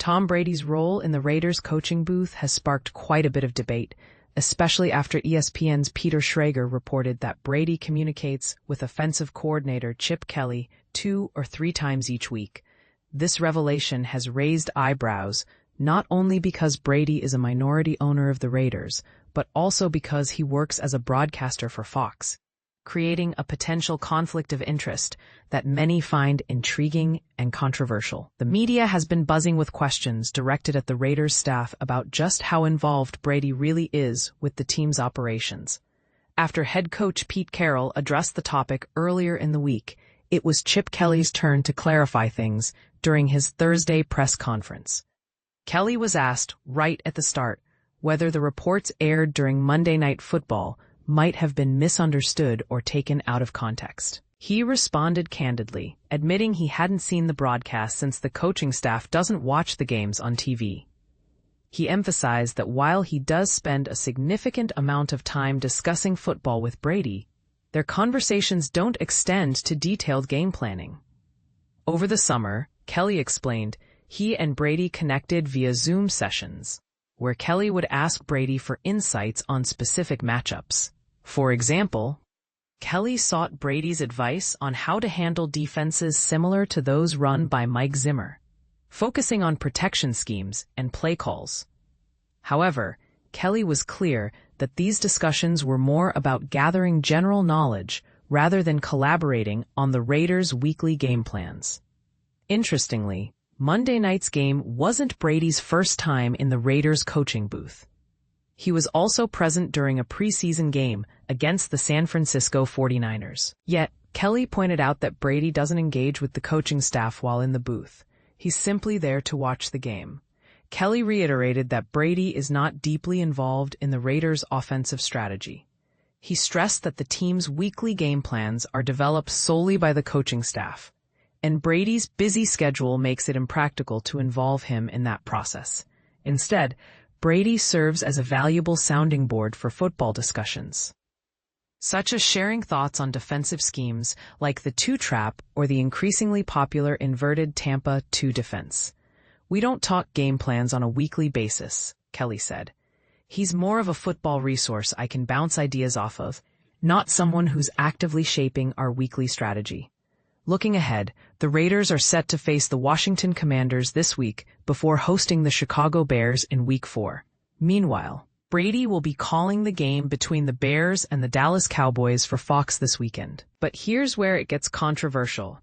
Tom Brady's role in the Raiders coaching booth has sparked quite a bit of debate, especially after ESPN's Peter Schrager reported that Brady communicates with offensive coordinator Chip Kelly 2 or 3 times each week. This revelation has raised eyebrows, not only because Brady is a minority owner of the Raiders, but also because he works as a broadcaster for Fox, creating a potential conflict of interest that many find intriguing and controversial. The media has been buzzing with questions directed at the Raiders staff about just how involved Brady really is with the team's operations. After head coach Pete Carroll addressed the topic earlier in the week, it was Chip Kelly's turn to clarify things during his Thursday press conference. Kelly was asked right at the start whether the reports aired during Monday Night Football might have been misunderstood or taken out of context. He responded candidly, admitting he hadn't seen the broadcast since the coaching staff doesn't watch the games on TV. He emphasized that while he does spend a significant amount of time discussing football with Brady, their conversations don't extend to detailed game planning. Over the summer, Kelly explained, he and Brady connected via Zoom sessions, where Kelly would ask Brady for insights on specific matchups. For example, Kelly sought Brady's advice on how to handle defenses similar to those run by Mike Zimmer, focusing on protection schemes and play calls. However, Kelly was clear that these discussions were more about gathering general knowledge rather than collaborating on the Raiders' weekly game plans. Interestingly, Monday night's game wasn't Brady's first time in the Raiders coaching booth. He was also present during a preseason game against the San Francisco 49ers. Yet, Kelly pointed out that Brady doesn't engage with the coaching staff while in the booth. He's simply there to watch the game. Kelly reiterated that Brady is not deeply involved in the Raiders' offensive strategy. He stressed that the team's weekly game plans are developed solely by the coaching staff, and Brady's busy schedule makes it impractical to involve him in that process. Instead, Brady serves as a valuable sounding board for football discussions, such as sharing thoughts on defensive schemes like the 2-trap or the increasingly popular inverted Tampa 2 defense. "We don't talk game plans on a weekly basis," Kelly said. "He's more of a football resource I can bounce ideas off of, not someone who's actively shaping our weekly strategy." Looking ahead, the Raiders are set to face the Washington Commanders this week before hosting the Chicago Bears in Week 4. Meanwhile, Brady will be calling the game between the Bears and the Dallas Cowboys for Fox this weekend. But here's where it gets controversial.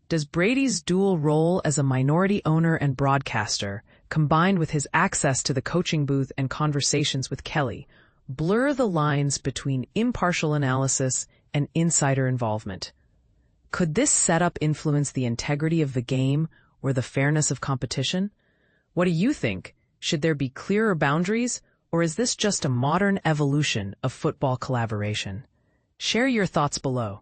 Does Brady's dual role as a minority owner and broadcaster, combined with his access to the coaching booth and conversations with Kelly, blur the lines between impartial analysis and insider involvement? Could this setup influence the integrity of the game or the fairness of competition? What do you think? Should there be clearer boundaries, or is this just a modern evolution of football collaboration? Share your thoughts below.